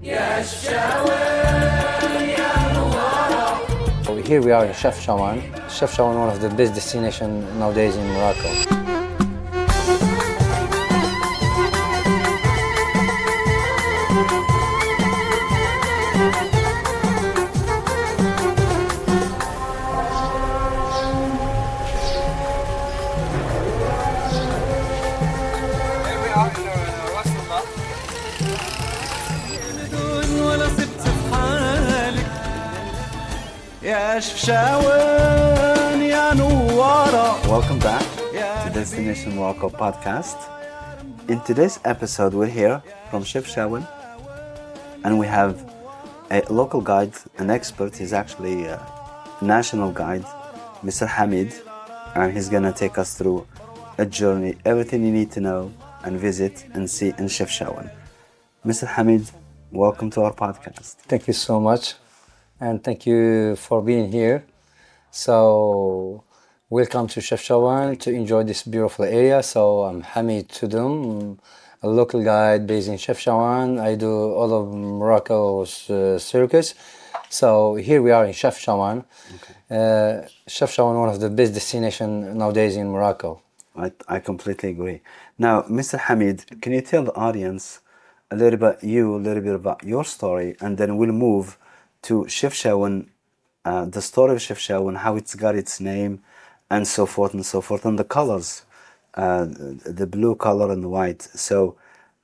So here we are in Chefchaouen. Chefchaouen, one of the best destinations nowadays in Morocco. Welcome back to Destination Morocco podcast. In today's episode, we're here from Chefchaouen, and we have a local guide, an expert. He's actually a national guide, Mr. Hamid, and he's gonna take us through a journey, everything you need to know and visit and see in Chefchaouen. Mr. Hamid, welcome to our podcast. Thank you so much, and thank you for being here. So, welcome to Chefchaouen to enjoy this beautiful area. So, I'm Hamid Tudum, a local guide based in Chefchaouen. I do all of Morocco's circus. So, here we are in Chefchaouen. Okay. Chefchaouen, one of the best destinations nowadays in Morocco. I completely agree. Now, Mr. Hamid, can you tell the audience a little bit about your story, and then we'll move to Chefchaouen, the story of Chefchaouen, how it's got its name, and so forth, and the colors, the blue color and the white. So,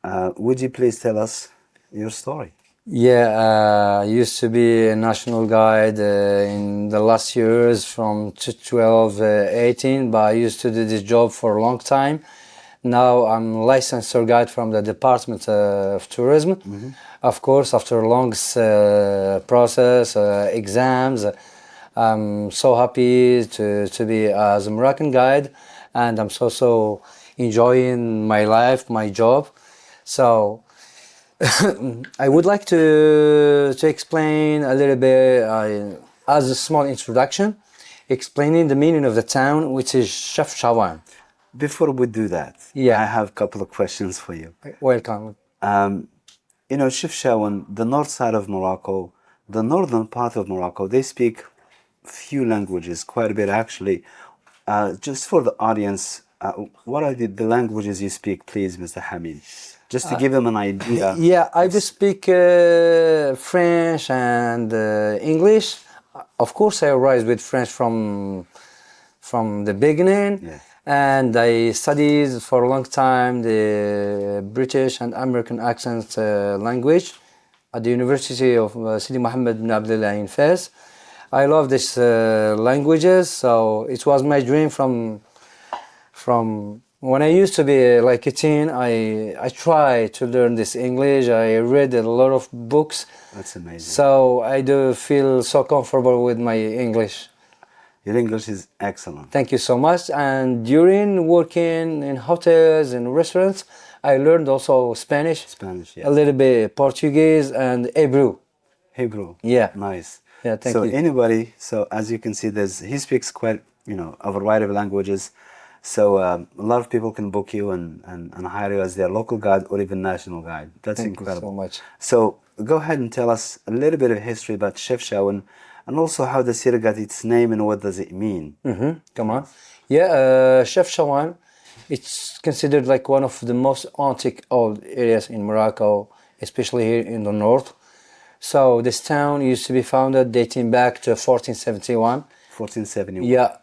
would you please tell us your story? Yeah, I used to be a national guide in the last years from 12, 18, but I used to do this job for a long time. Now I'm licensed tour guide from the Department of Tourism. Mm-hmm. Of course, after a long process, exams, I'm so happy to be as a Moroccan guide, and I'm so enjoying my life, my job. So I would like to explain a little bit as a small introduction, explaining the meaning of the town, which is Chefchaouen. Before we do that, I have a couple of questions for you. Welcome. You know, Chefchaouen, the north side of Morocco, the northern part of Morocco, they speak few languages, quite a bit actually. Just for the audience, what are the languages you speak, please, Mr. Hamid? Just to give them an idea. Yeah, I just speak French and English. Of course, I arrived with French from the beginning. Yeah. And I studied for a long time the British and American accent language at the University of Sidi Mohammed bin Abdullah in Fez. I love these languages, so it was my dream from when I used to be like a teen. I tried to learn this English. I read a lot of books. That's amazing. So I do feel so comfortable with my English. Your English is excellent. Thank you so much. And during working in hotels and restaurants, I learned also Spanish. Spanish, yeah. A little bit Portuguese and Hebrew. Hebrew. Yeah. Nice. Yeah, thank you. So as you can see, he speaks quite, a variety of languages. So a lot of people can book you and hire you as their local guide or even national guide. That's incredible. Thank you so much. So go ahead and tell us a little bit of history about Chefchaouen, and also how the city got its name and what does it mean. Mm-hmm. Come on. Yeah, Chefchaouen, it's considered like one of the most antique old areas in Morocco, especially here in the north. So this town used to be founded dating back to 1471. 1471. Yeah,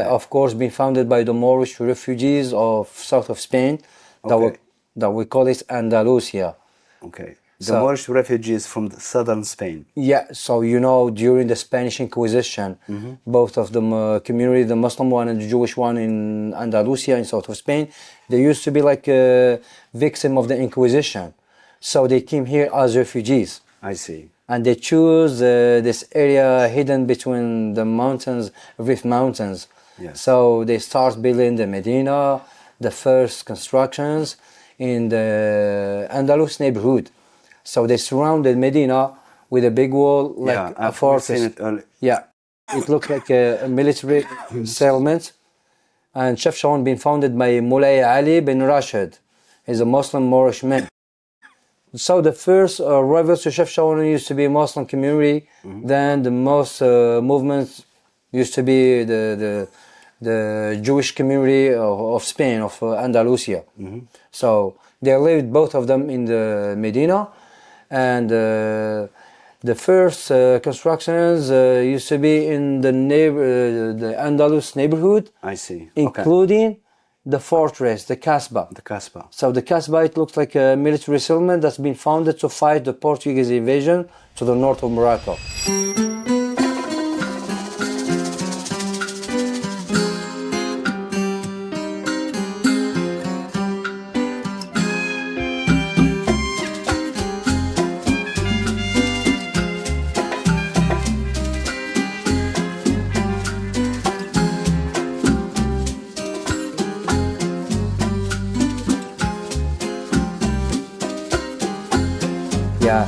of course, been founded by the Moorish refugees of south of Spain, that we call it Andalusia. Okay. The Moorish refugees from the southern Spain. Yeah, so during the Spanish Inquisition, mm-hmm. both of the community, the Muslim one and the Jewish one in Andalusia in south of Spain, they used to be like a victim of the Inquisition. So they came here as refugees. I see. And they choose this area hidden between the mountains, Rift Mountains. Yes. So they start building the Medina, the first constructions in the Andalus neighborhood. So they surrounded Medina with a big wall, like a fortress. Yeah, it looked like a military settlement. And Chefchaouen been founded by Moulay Ali bin Rashid. He's a Muslim Moorish man. So the first arrival to Chefchaouen used to be a Muslim community. Then the most movements used to be the Jewish community of Spain, of Andalusia. So they lived, both of them, in the Medina, and the first constructions used to be in the Andalus neighborhood. I see. Including the fortress, the kasbah. The kasbah. So the kasbah, it looks like a military settlement that's been founded to fight the Portuguese invasion to the north of Morocco. Yeah,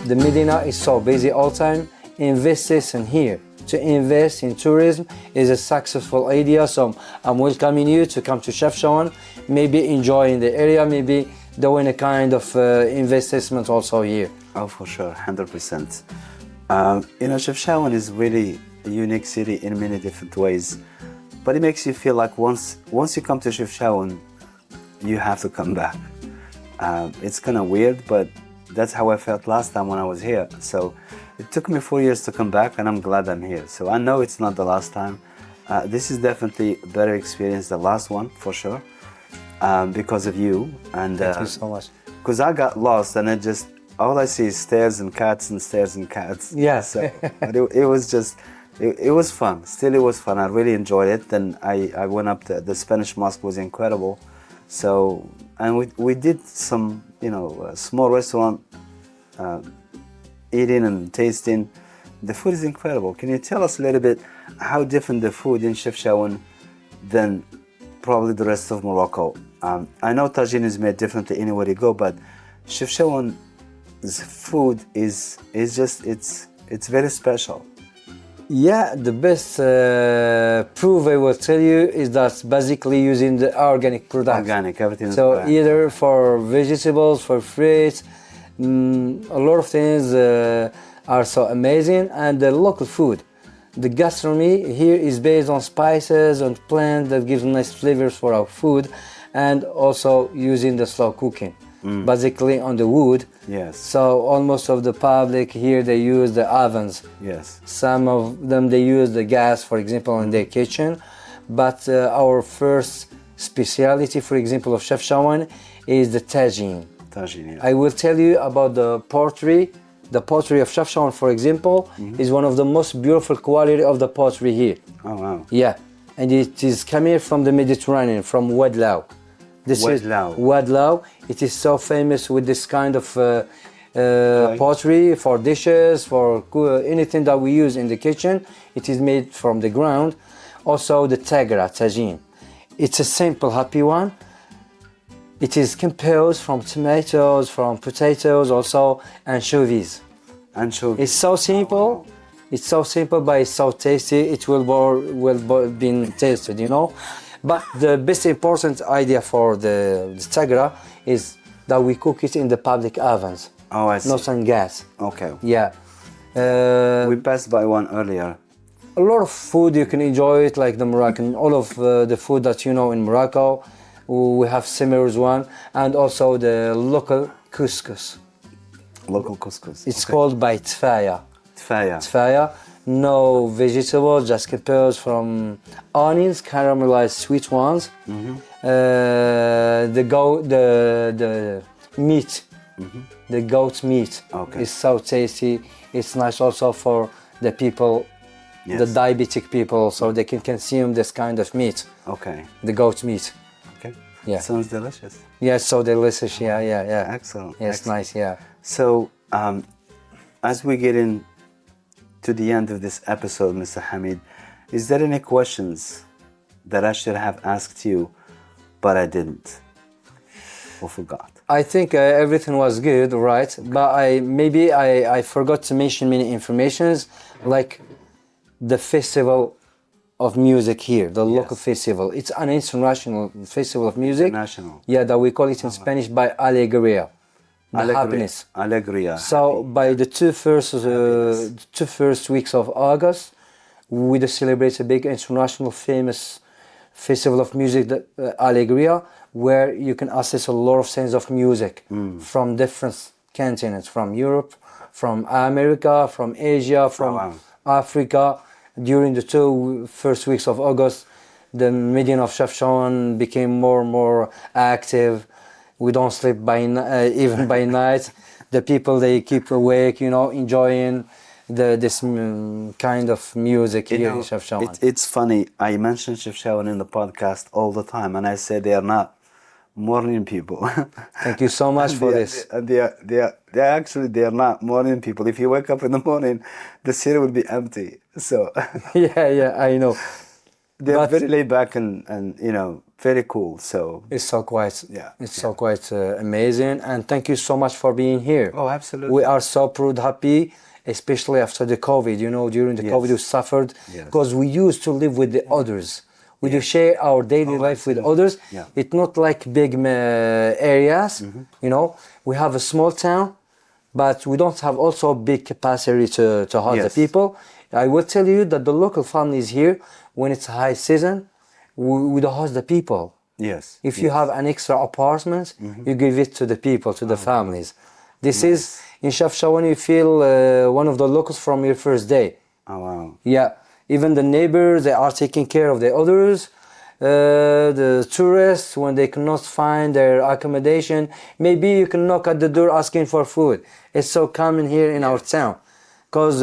the Medina is so busy all the time. Invest in here. To invest in tourism is a successful idea. So I'm welcoming you to come to Chefchaouen, maybe enjoying the area, maybe doing a kind of investment also here. Oh, for sure, 100%. Chefchaouen is really a unique city in many different ways, but it makes you feel like once you come to Chefchaouen, you have to come back. It's kind of weird, but that's how I felt last time when I was here. So it took me 4 years to come back, and I'm glad I'm here. So I know it's not the last time. This is definitely a better experience than the last one, for sure, because of you. And Thank you so much. Because I got lost, and all I see is stairs and cats and stairs and cats. Yes. So, but it was just, it was fun. Still, it was fun. I really enjoyed it. Then I went up the Spanish mosque was incredible. So, and we did some, small restaurant, eating and tasting. The food is incredible. Can you tell us a little bit how different the food in Chefchaouen than probably the rest of Morocco? I know tagine is made differently anywhere you go, but Chefchaouen's food is just, it's very special. Yeah, the best proof I will tell you is that basically using the organic products. Organic, everything is So organic. either for vegetables, for fruits, a lot of things are so amazing, and the local food. The gastronomy here is based on spices and plants that gives nice flavors for our food, and also using the slow cooking, basically on the wood. Yes. So almost of the public here, they use the ovens. Yes. Some of them, they use the gas, for example, in their kitchen. But our first speciality, for example, of Chefchaouen is the tagine. Tagine, yeah. I will tell you about the pottery. The pottery of Chefchaouen, for example, is one of the most beautiful quality of the pottery here. Oh, wow. Yeah, and it is coming from the Mediterranean, from Wadlaw. This Wadlaw. is Wadlaw. It is so famous with this kind of pottery for dishes, for anything that we use in the kitchen. It is made from the ground. Also the tagine. It's a simple, happy one. It is composed from tomatoes, from potatoes, also anchovies. Anchovies. It's so simple. It's so simple, but it's so tasty. It will be tasted, But the best important idea for the tagra is that we cook it in the public ovens. Oh, I see. Not on gas. Okay. Yeah. We passed by one earlier. A lot of food you can enjoy it, like the Moroccan. All of the food that in Morocco, we have similar one, and also the local couscous. Local couscous. It's called by tfaya. Tfaya. Tfaya. No vegetables, just composed from onions, caramelized sweet ones. The meat, the goat meat is so tasty. It's nice also for the people, the diabetic people, so they can consume this kind of meat. Okay. The goat meat. Okay. Yeah. Sounds delicious. Yeah, so delicious. Yeah. Excellent. Yes, Excellent. nice. Yeah. So, as we get in to the end of this episode, Mr. Hamid, is there any questions that I should have asked you, but I didn't or forgot? I think everything was good, right? But I forgot to mention many informations, like the festival of music here, the local festival. It's an international festival of music. International. Yeah, that we call it in Spanish by Alegría. the happiness. Alegria. So by the two first weeks of August, we just celebrate a big international famous festival of music, the Alegria, where you can access a lot of sense of music from different continents, from Europe, from America, from Asia, from Africa. During the two first weeks of August, the Medina of Chefchaouen became more and more active. We don't sleep even by night. The people, they keep awake, enjoying this kind of music here in Chefchaouen. It's funny. I mention Chefchaouen in the podcast all the time, and I say they are not morning people. Thank you so much for this. They are not morning people. If you wake up in the morning, the city will be empty. So yeah, I know. They're very laid back and very cool. So it's so quite amazing. And thank you so much for being here. Oh, absolutely. We are so proud, happy, especially after the COVID. During the COVID we suffered because we used to live with the others. We do share our daily life with others. Yeah. It's not like big areas. We have a small town, but we don't have also big capacity to host the people. I will tell you that the local families here, when it's high season, we don't host the people. Yes. If you have an extra apartment, you give it to the people, to the families. This is in Chefchaouen. You feel one of the locals from your first day. Oh wow. Yeah. Even the neighbors, they are taking care of the others. The tourists, when they cannot find their accommodation, maybe you can knock at the door asking for food. It's so common here in our town, because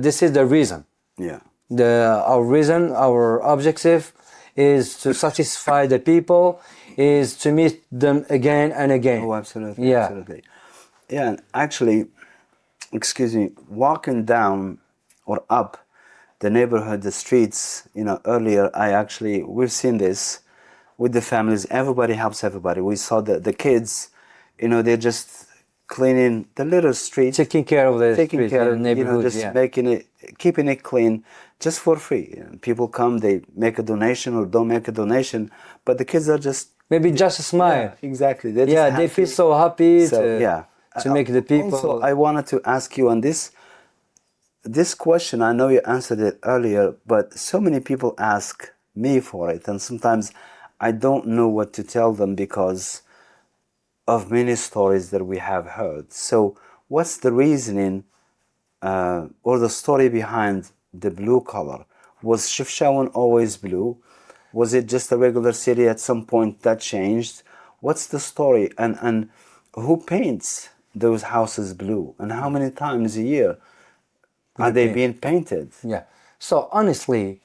this is the reason. Yeah. Our objective is to satisfy the people, is to meet them again and again. Oh, absolutely. Yeah. Absolutely. Yeah, and actually, walking down or up the neighborhood, the streets, earlier, we've seen this with the families. Everybody helps everybody. We saw the kids, they're just cleaning the little streets. Taking care of the neighborhood, just keeping it clean, just for free. People come, they make a donation or don't make a donation, but the kids are just... Maybe just a smile. Yeah, exactly. They feel so happy to make the people... Also, I wanted to ask you on this question. I know you answered it earlier, but so many people ask me for it, and sometimes I don't know what to tell them because of many stories that we have heard. So what's the reasoning or the story behind the blue color? Was Chefchaouen always blue? Was it just a regular city at some point that changed? What's the story? And who paints those houses blue? And how many times a year are they being painted? Yeah. So honestly,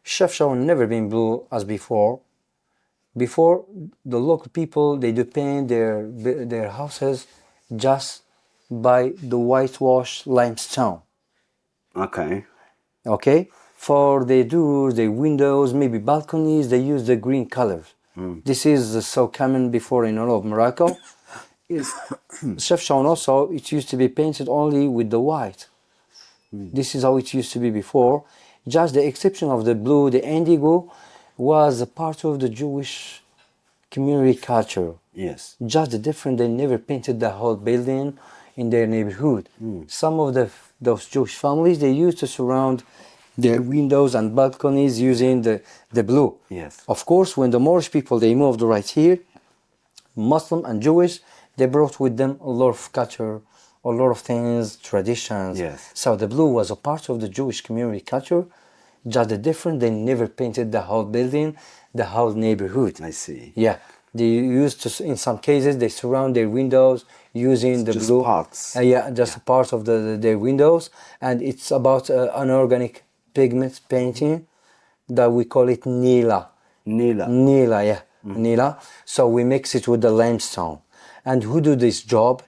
Chefchaouen never been blue as before. Before, the local people, they do paint their houses just by the whitewashed limestone. Okay. For the doors, the windows, maybe balconies, they use the green colors. This is so common before in all of Morocco. Chefchaouen also, it used to be painted only with the white. This is how it used to be before. Just the exception of the blue, the indigo, was a part of the Jewish community culture. Yes. Just the difference, they never painted the whole building in their neighborhood. Some of those Jewish families, they used to surround their windows and balconies using the blue. Yes. Of course, when the Moorish people, they moved right here, Muslim and Jewish, they brought with them a lot of culture, a lot of things, traditions. Yes. So the blue was a part of the Jewish community culture. Just the difference, they never painted the whole building, the whole neighborhood. I see. Yeah. They used to, in some cases, they surround their windows using the just blue. Parts. Just part of their windows. And it's about unorganic pigment painting that we call it Nila. Nila. So we mix it with the limestone. And who do this job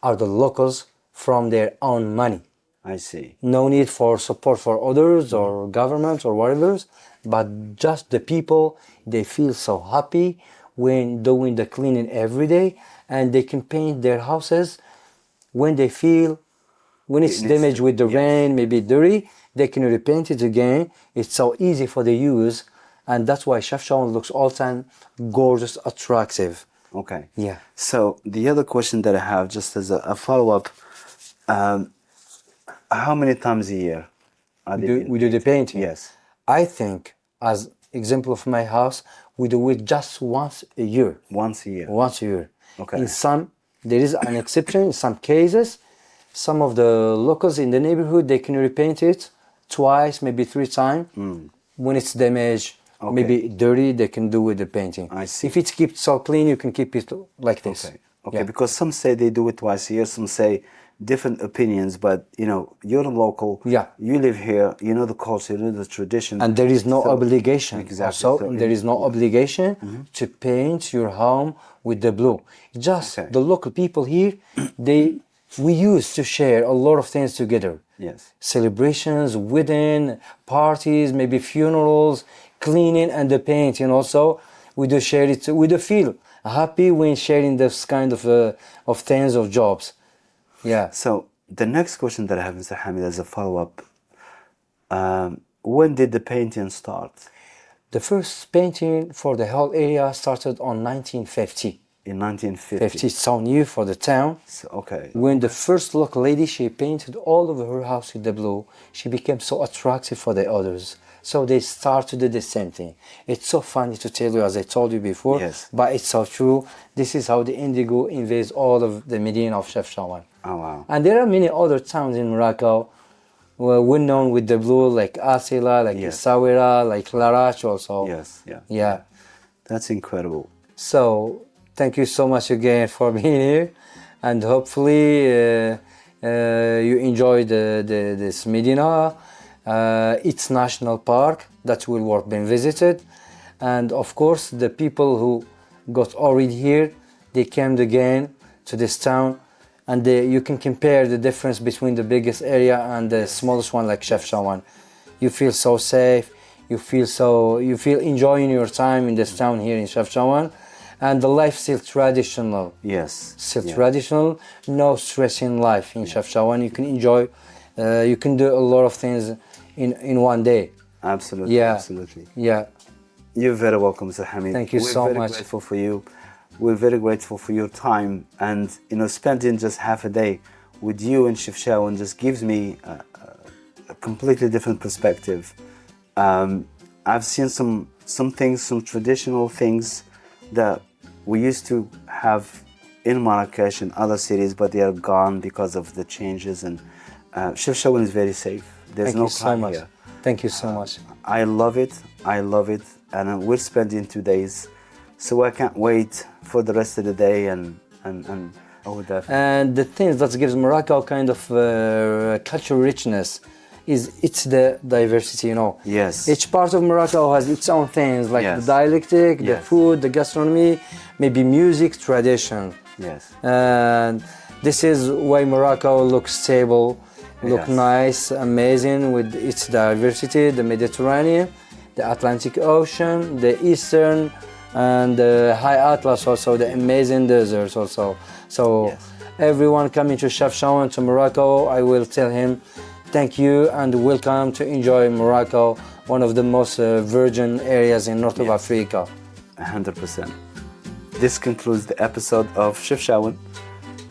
are the locals from their own money. I see. No need for support for others or government or whatever, but just the people, they feel so happy when doing the cleaning every day, and they can paint their houses when they feel, when it's damaged with the rain, maybe dirty, they can repaint it again. It's so easy for the use, and that's why Chefchaouen looks all the time gorgeous, attractive. Okay. Yeah. So the other question that I have, just as a follow-up, how many times a year are they We do the painting. Yes. I think, as example of my house, we do it just once a year. Once a year. Once a year. Okay. In some, there is an exception. In some cases, some of the locals in the neighborhood, they can repaint it twice, maybe 3 times. When it's damaged, Okay. maybe dirty, they can do with the painting. I see. If it's kept so clean, you can keep it like this. Okay. Okay. Yeah. Because some say they do it twice a year, some say different opinions, but you know, you're a local. Yeah. You live here, you know the culture, you know the tradition. And there is no obligation. Exactly. Also, So there is no obligation to paint your home with the blue. Just Okay. the local people here, we used to share a lot of things together. Yes. Celebrations, wedding, parties, maybe funerals, cleaning and the painting also. We do share it. We do feel happy when sharing this kind of things, of jobs. Yeah. So the next question that I have, Mr. Hamid, as a follow-up, when did the painting start? The first painting for the whole area started on 1950. In 1950. It's so new for the town. So, okay. When the first local lady, she painted all over her house with the blue, she became so attractive for the others. So they started to do the same thing. It's so funny to tell you, as I told you before, Yes. but it's so true. This is how the indigo invades all of the Medina of Chefchaouen. Oh, wow. And there are many other towns in Morocco well known with the blue, like Asila, like Yes. Essaouira, like Larache also. Yes, yeah. Yeah. That's incredible. So thank you so much again for being here, and hopefully you enjoy this Medina. It's national park that will worth being visited, and of course the people who got already here, they came again to this town, and you can compare the difference between the biggest area and the smallest one, like Chefchaouen. You feel so safe. You feel enjoying your time in this town here in Chefchaouen. And the life still traditional. Yes. Still yeah. traditional, no stress in life in Chefchaouen. You can enjoy, you can do a lot of things in one day. Absolutely. Yeah. Absolutely. Yeah. You're very welcome, Mr. Hamid. Thank you so We're very much. grateful for you. We're very grateful for your time, and you know, spending just half a day with you in Chefchaouen just gives me a completely different perspective. I've seen some things, some traditional things that we used to have in Marrakesh and other cities, but they are gone because of the changes. And Chefchaouen is very safe. There's Thank no you so crime much. here. Thank you so much. I love it. I love it, and we're spending 2 days, so I can't wait for the rest of the day. And oh, definitely. And the thing that gives Morocco kind of cultural richness is it's the diversity, you know. Yes. Each part of Morocco has its own things, like Yes. the dialectic, the Yes. food, the gastronomy, maybe music, tradition. Yes. And this is why Morocco looks stable, look Yes. nice, amazing with its diversity, the Mediterranean, the Atlantic Ocean, the Eastern, and the High Atlas also, the amazing deserts also. So Yes. everyone coming to Chefchaouen, to Morocco, I will tell him thank you and welcome to enjoy Morocco, one of the most virgin areas in North of Yes. Africa. 100%. This concludes the episode of Chefchaouen.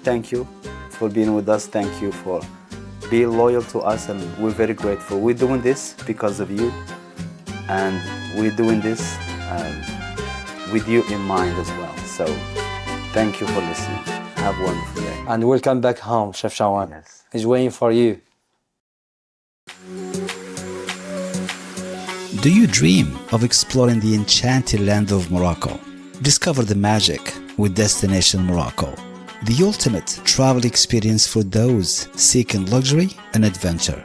Thank you for being with us. Thank you for being loyal to us, and we're very grateful. We're doing this because of you, and we're doing this with you in mind as well. So thank you for listening. Have a wonderful day. And welcome back home, Chefchaouen. Yes. He's waiting for you. Do you dream of exploring the enchanted land of Morocco? Discover the magic with Destination Morocco, the ultimate travel experience for those seeking luxury and adventure.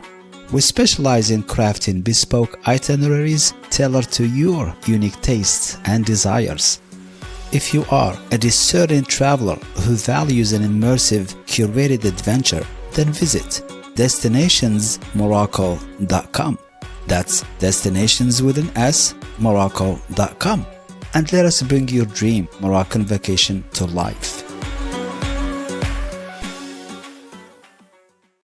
We specialize in crafting bespoke itineraries tailored to your unique tastes and desires. If you are a discerning traveler who values an immersive, curated adventure, then visit destinationsmorocco.com. That's destinations with an S, Morocco.com. And let us bring your dream Moroccan vacation to life.